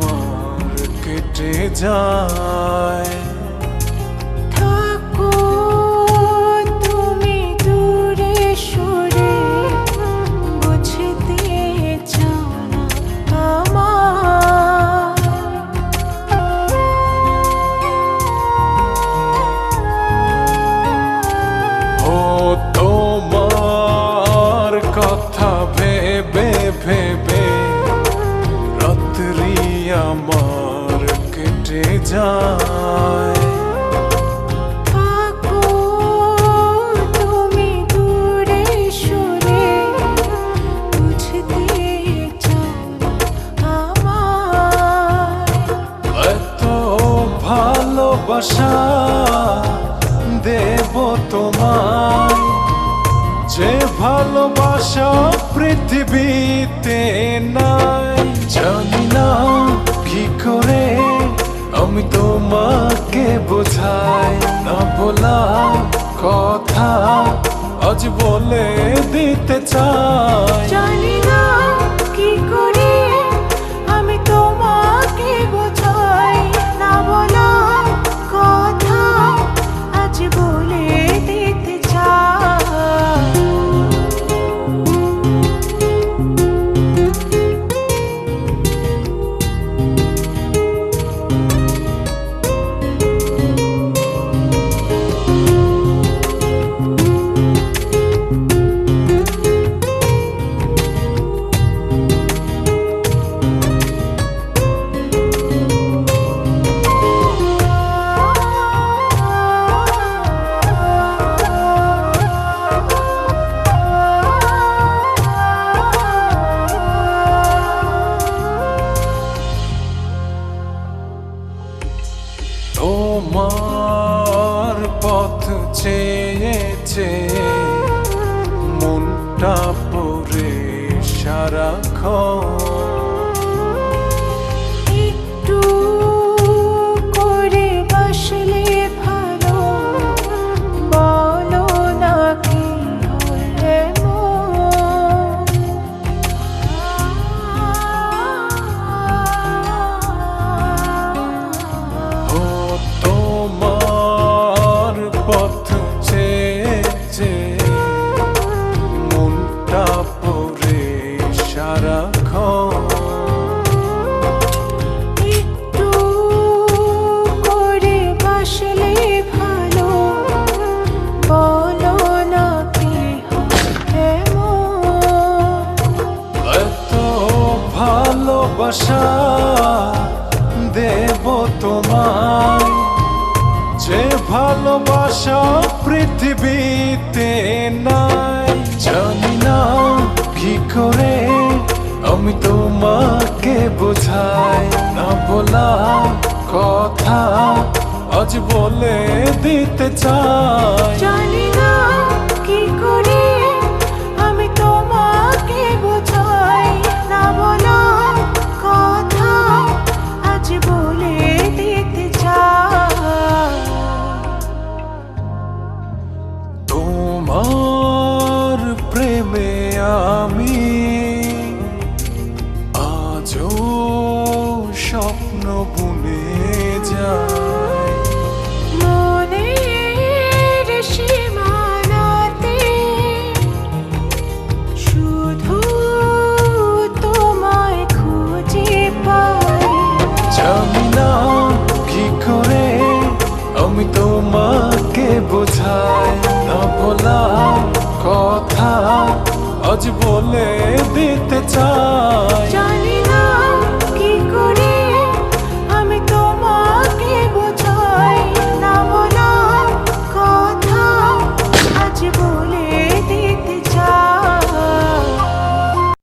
আমার কেটে যায়। থাকো তুমি দূরে সরে, বুঝতে চাও না আমার। ও তোমার কথা ভেবে ভেবে রাত্রি আমার কেটে যায়। থাকো তুমি দূরে সরে, বুঝতে চাও না আমার। এত ভালোবাসা দেব তোমায়, যে ভালোবাসা পৃথিবীতে নাই। জানি না কি করে আমি তোমাকে বোঝাই, না বলা কথা আজ বলে দিতে চাই। জানি না কি করে আমি তোমাকে বোঝাই, না বলা কথা আজ বলে দিতে চাই। তোমার পথ চেয়ে চেয়ে মনটা পড়ে সারাক্ষণ। একটু করে বাসলে ভালো, বলো না কি হয় মন। ও তোমার পথ চেয়ে চেয়ে মনটা পড়ে সারাক্ষণ। একটু করে বাসলে ভালো, বলো না কি হয় মন। এত ভালোবাসা দেব তোমায়, যে ভালোবাসা পৃথিবীতে নাই। জানি না কি করে আমি তোমাকে বোঝাই, না বলা কথা আজ বলে দিতে চাই। জানি না কি করে আমি তোমাকে বোঝাই, না বলা কথা আজ বলে দিতে চাই। তোমার প্রেমে আমি আজও স্বপ্ন